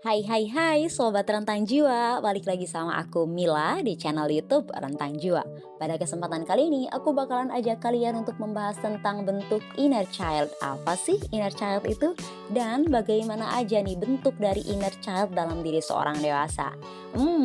Hai hai hai Sobat Rentang Jiwa, balik lagi sama aku Mila di channel YouTube Rentang Jiwa. Pada kesempatan kali ini aku bakalan ajak kalian untuk membahas tentang bentuk inner child. Apa sih inner child itu? Dan bagaimana aja nih bentuk dari inner child dalam diri seorang dewasa?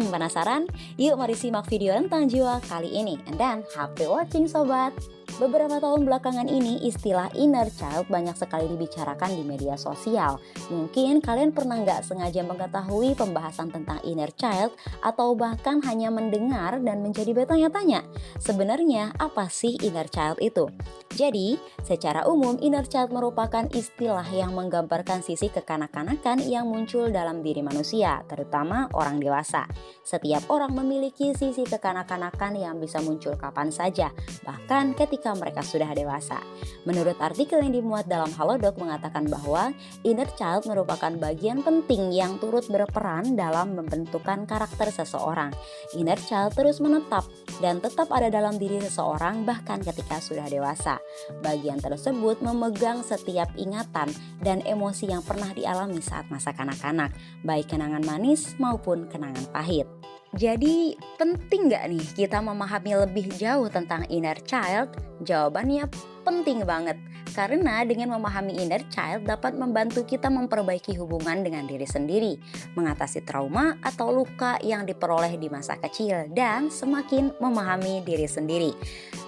Penasaran? Yuk mari simak video Rentang Jiwa kali ini. And then happy watching sobat! Beberapa tahun belakangan ini istilah inner child banyak sekali dibicarakan di media sosial. Mungkin kalian pernah nggak sengaja mengetahui pembahasan tentang inner child atau bahkan hanya mendengar dan menjadi bertanya-tanya, sebenarnya apa sih inner child itu? Jadi, secara umum inner child merupakan istilah yang menggambarkan sisi kekanak-kanakan yang muncul dalam diri manusia, terutama orang dewasa. Setiap orang memiliki sisi kekanak-kanakan yang bisa muncul kapan saja, bahkan ketika mereka sudah dewasa. Menurut artikel yang dimuat dalam Halodoc mengatakan bahwa inner child merupakan bagian penting yang turut berperan dalam membentukan karakter seseorang. Inner child terus menetap dan tetap ada dalam diri seseorang bahkan ketika sudah dewasa. Bagian tersebut memegang setiap ingatan dan emosi yang pernah dialami saat masa kanak-kanak, baik kenangan manis maupun kenangan pahit. Jadi penting nggak nih kita memahami lebih jauh tentang inner child? Jawabannya penting banget. Karena dengan memahami inner child dapat membantu kita memperbaiki hubungan dengan diri sendiri, mengatasi trauma atau luka yang diperoleh di masa kecil, dan semakin memahami diri sendiri.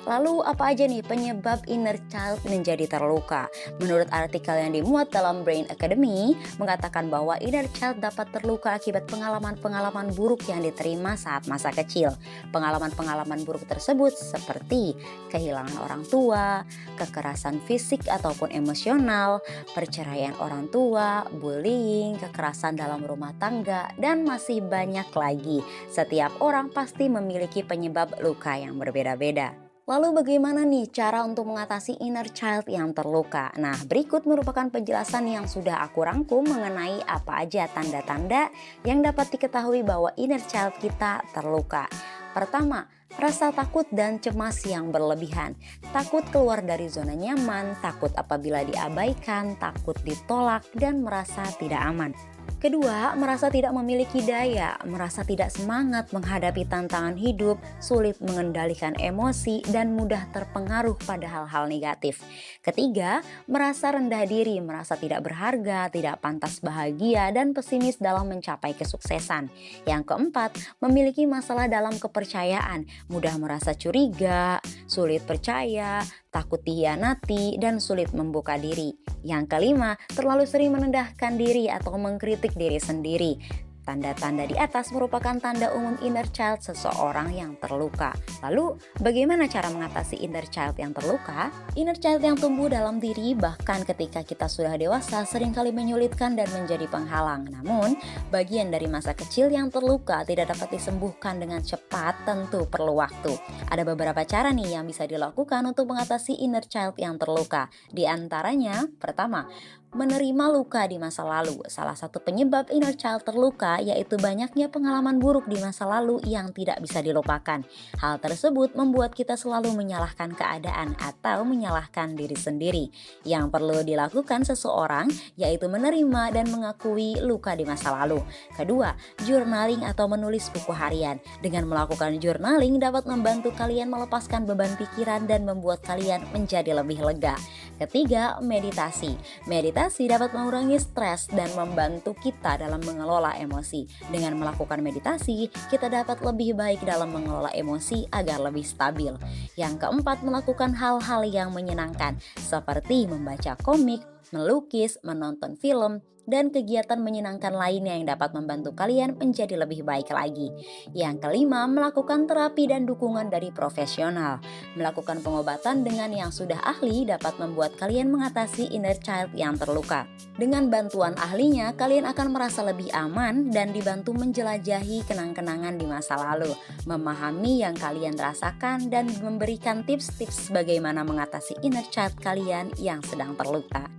Lalu apa aja nih penyebab inner child menjadi terluka? Menurut artikel yang dimuat dalam Brain Academy, mengatakan bahwa inner child dapat terluka akibat pengalaman-pengalaman buruk yang diterima saat masa kecil. Pengalaman-pengalaman buruk tersebut seperti kehilangan orang tua, kekerasan fisik ataupun emosional, perceraian orang tua, bullying, kekerasan dalam rumah tangga, dan masih banyak lagi. Setiap orang pasti memiliki penyebab luka yang berbeda-beda. Lalu bagaimana nih cara untuk mengatasi inner child yang terluka? Nah, berikut merupakan penjelasan yang sudah aku rangkum mengenai apa aja tanda-tanda yang dapat diketahui bahwa inner child kita terluka. Pertama, rasa takut dan cemas yang berlebihan. Takut keluar dari zona nyaman, takut apabila diabaikan, takut ditolak, dan merasa tidak aman. Kedua, merasa tidak memiliki daya, merasa tidak semangat menghadapi tantangan hidup, sulit mengendalikan emosi, dan mudah terpengaruh pada hal-hal negatif. Ketiga, merasa rendah diri, merasa tidak berharga, tidak pantas bahagia, dan pesimis dalam mencapai kesuksesan. Yang keempat, memiliki masalah dalam kepercayaan, mudah merasa curiga, sulit percaya, takut dikhianati, dan sulit membuka diri. Yang kelima, terlalu sering merendahkan diri atau mengkritik diri sendiri. Tanda-tanda di atas merupakan tanda umum inner child seseorang yang terluka. Lalu, bagaimana cara mengatasi inner child yang terluka? Inner child yang tumbuh dalam diri bahkan ketika kita sudah dewasa seringkali menyulitkan dan menjadi penghalang. Namun, bagian dari masa kecil yang terluka tidak dapat disembuhkan dengan cepat, tentu perlu waktu. Ada beberapa cara nih yang bisa dilakukan untuk mengatasi inner child yang terluka. Di antaranya, pertama, menerima luka di masa lalu. Salah satu penyebab inner child terluka yaitu banyaknya pengalaman buruk di masa lalu yang tidak bisa dilupakan. Hal tersebut membuat kita selalu menyalahkan keadaan atau menyalahkan diri sendiri. Yang perlu dilakukan seseorang yaitu menerima dan mengakui luka di masa lalu. Kedua, journaling atau menulis buku harian. Dengan melakukan journaling dapat membantu kalian melepaskan beban pikiran dan membuat kalian menjadi lebih lega. Ketiga, meditasi. Meditasi dapat mengurangi stres dan membantu kita dalam mengelola emosi. Dengan melakukan meditasi, kita dapat lebih baik dalam mengelola emosi agar lebih stabil. Yang keempat, melakukan hal-hal yang menyenangkan, seperti membaca komik, melukis, menonton film, dan kegiatan menyenangkan lainnya yang dapat membantu kalian menjadi lebih baik lagi. Yang kelima, melakukan terapi dan dukungan dari profesional. Melakukan pengobatan dengan yang sudah ahli dapat membuat kalian mengatasi inner child yang terluka. Dengan bantuan ahlinya, kalian akan merasa lebih aman dan dibantu menjelajahi kenang-kenangan di masa lalu, memahami yang kalian rasakan, dan memberikan tips-tips bagaimana mengatasi inner child kalian yang sedang terluka.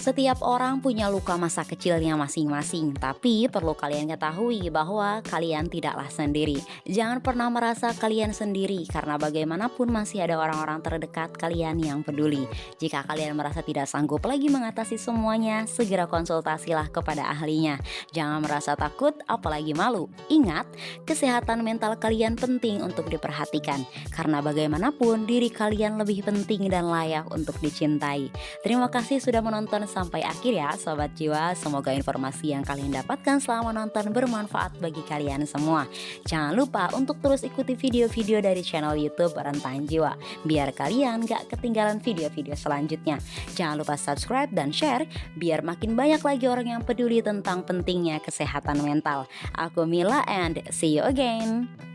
Setiap orang punya luka masa kecilnya masing-masing, tapi perlu kalian ketahui bahwa kalian tidaklah sendiri. Jangan pernah merasa kalian sendiri, karena bagaimanapun masih ada orang-orang terdekat kalian yang peduli. Jika kalian merasa tidak sanggup lagi mengatasi semuanya, segera konsultasilah kepada ahlinya. Jangan merasa takut, apalagi malu. Ingat, kesehatan mental kalian penting untuk diperhatikan, karena bagaimanapun diri kalian lebih penting dan layak untuk dicintai. Terima kasih sudah menonton sampai akhir ya Sobat Jiwa. Semoga informasi yang kalian dapatkan selama menonton bermanfaat bagi kalian semua. Jangan lupa untuk terus ikuti video-video dari channel YouTube Rentang Jiwa, biar kalian gak ketinggalan video-video selanjutnya. Jangan lupa subscribe dan share, biar makin banyak lagi orang yang peduli tentang pentingnya kesehatan mental. Aku Mila and see you again.